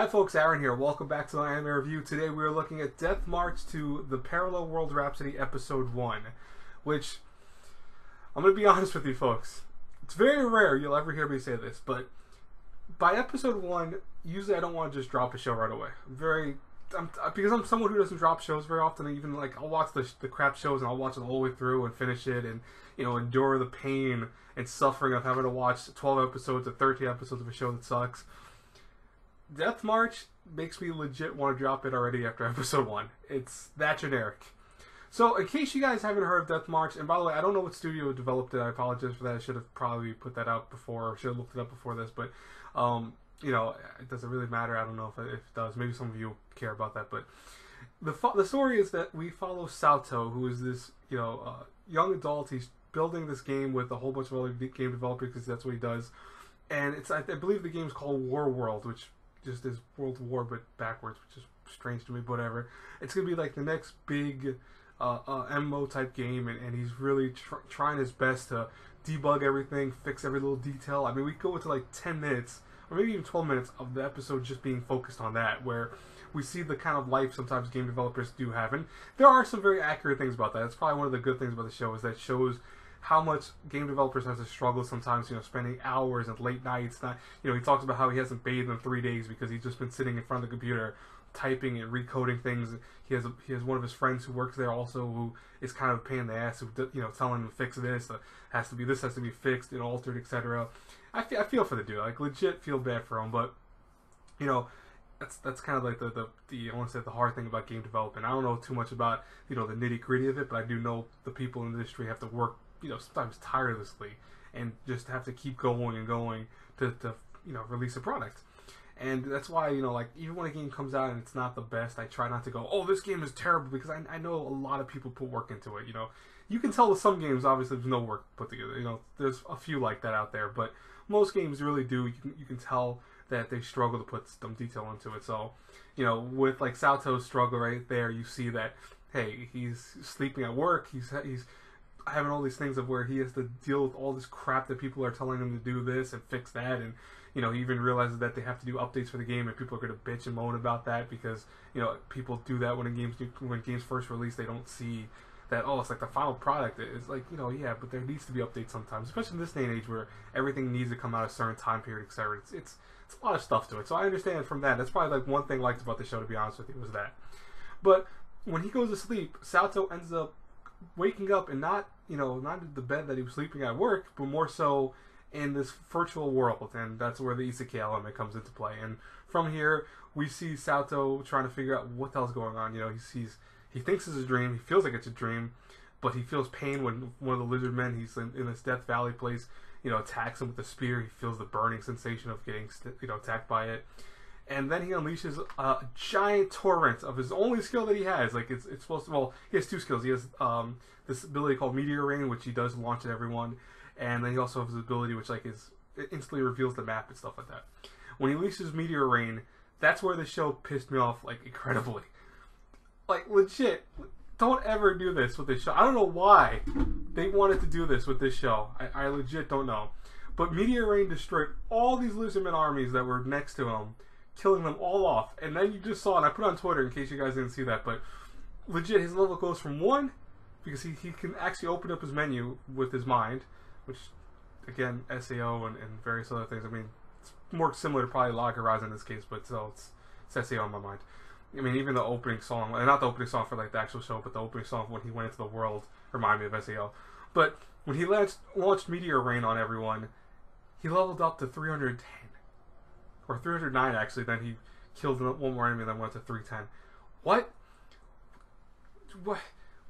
Hi folks, Aaron here. Welcome back to the anime review. Today we are looking at Death March to the Parallel World Rhapsody Episode 1, which, I'm going to be honest with you folks, it's very rare you'll ever hear me say this, but by Episode 1, usually I don't want to just drop a show right away. Because I'm someone who doesn't drop shows very often. Even like I'll watch the crap shows and I'll watch it all the way through and finish it and endure the pain and suffering of having to watch 12 episodes or 13 episodes of a show that sucks. Death March makes me legit want to drop it already after episode 1. It's that generic. So, in case you guys haven't heard of Death March, and by the way, I don't know what studio developed it. I apologize for that. I should have probably put that out before, or should have looked it up before this. But, it doesn't really matter. I don't know if it does. Maybe some of you care about that. But the story is that we follow Satou, who is this young adult. He's building this game with a whole bunch of other game developers because that's what he does. And I believe the game's called War World, which just is World War but backwards, which is strange to me, but whatever. It's gonna be like the next big MMO type game, and he's really trying his best to debug everything, fix every little detail. I mean, we go into like 10 minutes or maybe even 12 minutes of the episode just being focused on that, where we see the kind of life sometimes game developers do have, and there are some very accurate things about that. That's probably one of the good things about the show, is that it shows how much game developers have to struggle sometimes, spending hours and late nights. He talks about how he hasn't bathed in 3 days because he's just been sitting in front of the computer typing and recoding things. He has one of his friends who works there also, who is kind of a pain in the ass, who telling him to fix this, has to be fixed and altered, etc. I feel for the dude. I legit feel bad for him, but that's kind of like the I want to say the hard thing about game development. I don't know too much about the nitty gritty of it, but I do know the people in the industry have to work sometimes tirelessly and just have to keep going and going to release a product. And that's why, even when a game comes out and it's not the best, I try not to go, oh, this game is terrible, because I know a lot of people put work into it. You can tell with some games, obviously, there's no work put together. There's a few like that out there, but most games really do. You can tell that they struggle to put some detail into it. So, with like Satou's struggle right there, you see that, hey, he's sleeping at work, he's having all these things of where he has to deal with all this crap that people are telling him to do this and fix that, and he even realizes that they have to do updates for the game, and people are going to bitch and moan about that because people do that when games first release. They don't see that, oh, it's like the final product. It's like, yeah, but there needs to be updates sometimes, especially in this day and age where everything needs to come out a certain time period, etc. It's a lot of stuff to it. So I understand from that. That's probably like one thing I liked about the show, to be honest with you, was that. But when he goes to sleep, Satou ends up waking up and not in the bed that he was sleeping at work, but more so in this virtual world, and that's where the isekai element comes into play. And from here, we see Satou trying to figure out what the hell's going on. He thinks it's a dream, he feels like it's a dream, but he feels pain when one of the lizard men, he's in this Death Valley place, attacks him with a spear. He feels the burning sensation of getting attacked by it. And then he unleashes a giant torrent of his only skill that he has. Like, it's supposed to, well, he has two skills. He has this ability called Meteor Rain, which he does launch at everyone. And then he also has his ability, which it instantly reveals the map and stuff like that. When he unleashes Meteor Rain, that's where the show pissed me off, incredibly. Legit, don't ever do this with this show. I don't know why they wanted to do this with this show. I legit don't know. But Meteor Rain destroyed all these Lizardman armies that were next to him, killing them all off. And then you just saw, and I put it on Twitter in case you guys didn't see that, but legit, his level goes from 1, because he can actually open up his menu with his mind, which, again, SAO and various other things. I mean, it's more similar to probably Log Horizon in this case, but still, it's SAO in my mind. I mean, even the opening song, not the opening song for the actual show, but the opening song when he went into the world reminded me of SAO. But when he launched Meteor Rain on everyone, he leveled up to 310. Or 309, actually. Then he killed one more enemy and then went to 310. What?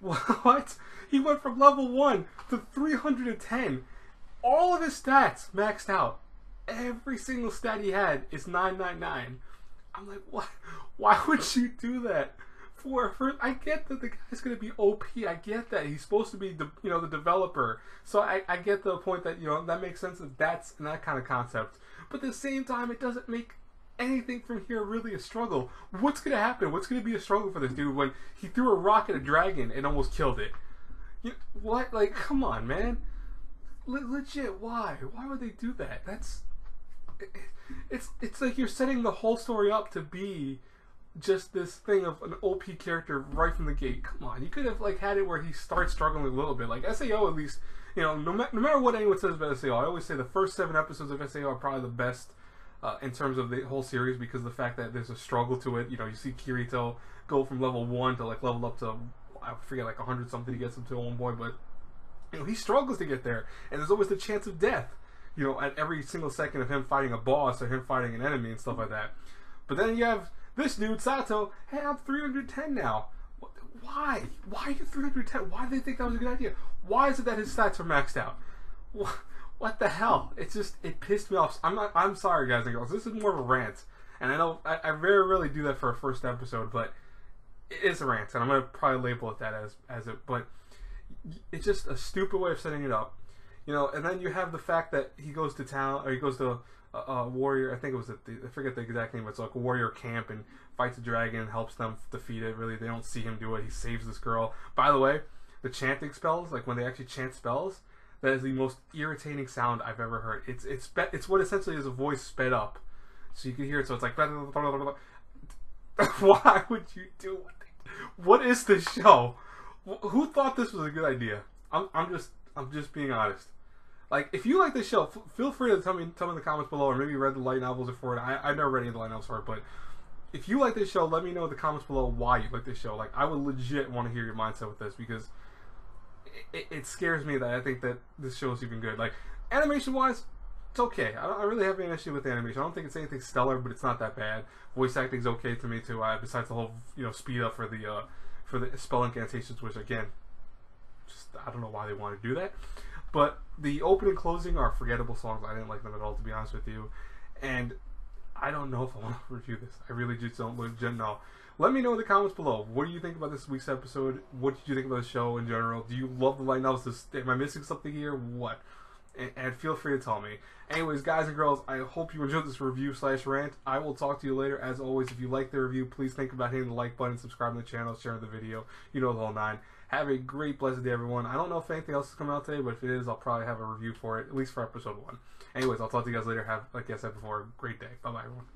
What? He went from level 1 to 310. All of his stats maxed out. Every single stat he had is 999. I'm like, what? Why would you do that? I get that the guy's going to be OP. I get that. He's supposed to be the developer. So I get the point that, that makes sense that that's that kind of concept. But at the same time, it doesn't make anything from here really a struggle. What's going to happen? What's going to be a struggle for this dude when he threw a rock at a dragon and almost killed it? What? Come on, man. Legit, why? Why would they do that? it's like you're setting the whole story up to be just this thing of an OP character right from the gate. Come on, you could have like had it where he starts struggling a little bit. Like SAO, at least, you know, no matter what anyone says about SAO, I always say the first 7 episodes of SAO are probably the best in terms of the whole series, because of the fact that there's a struggle to it. You know, you see Kirito go from level 1 to like level up to, I forget, like 100 something he gets up to at one point, but you know, he struggles to get there, and there's always the chance of death, you know, at every single second of him fighting a boss or him fighting an enemy and stuff like that. But then you have this dude, Satou. Hey, I'm 310 now. Why? Why are you 310? Why did they think that was a good idea? Why is it that his stats are maxed out? What the hell? It's just, it pissed me off. I'm sorry, guys and girls. This is more of a rant, and I know I very rarely do that for a first episode, but it is a rant, and I'm gonna probably label it that as it. But it's just a stupid way of setting it up, you know. And then you have the fact that he goes to town, or he goes to a warrior, I think it was I forget the exact name, but it's like a warrior camp, and fights a dragon, helps them defeat it. Really, they don't see him do it. He saves this girl. By the way, the chanting spells, like when they actually chant spells, that is the most irritating sound I've ever heard. It's what essentially is a voice sped up, so you can hear it. So it's like, why would you do it? What is this show? Who thought this was a good idea? I'm just being honest. Like, if you like this show, feel free to tell me in the comments below, or maybe you read the light novels for it. I've never read any of the light novels for it, but if you like this show, let me know in the comments below why you like this show. Like, I would legit want to hear your mindset with this, because it scares me that I think that this show is even good. Like, animation-wise, it's okay. I don't really have any issue with the animation. I don't think it's anything stellar, but it's not that bad. Voice acting's okay to me too. Besides the whole, you know, speed up for the spell incantations, which again, just I don't know why they want to do that. But the opening and closing are forgettable songs. I didn't like them at all, to be honest with you. And I don't know if I want to review this. I really just don't know. Let me know in the comments below. What do you think about this week's episode? What did you think about the show in general? Do you love the light novels? Am I missing something here? What? And feel free to tell me. Anyways, guys and girls, I hope you enjoyed this review/rant. I will talk to you later. As always, if you like the review, please think about hitting the like button, subscribing to the channel, sharing the video. You know the whole 9. Have a great, blessed day, everyone. I don't know if anything else is coming out today, but if it is, I'll probably have a review for it, at least for episode 1. Anyways, I'll talk to you guys later. Have, like I said before, a great day. Bye-bye, everyone.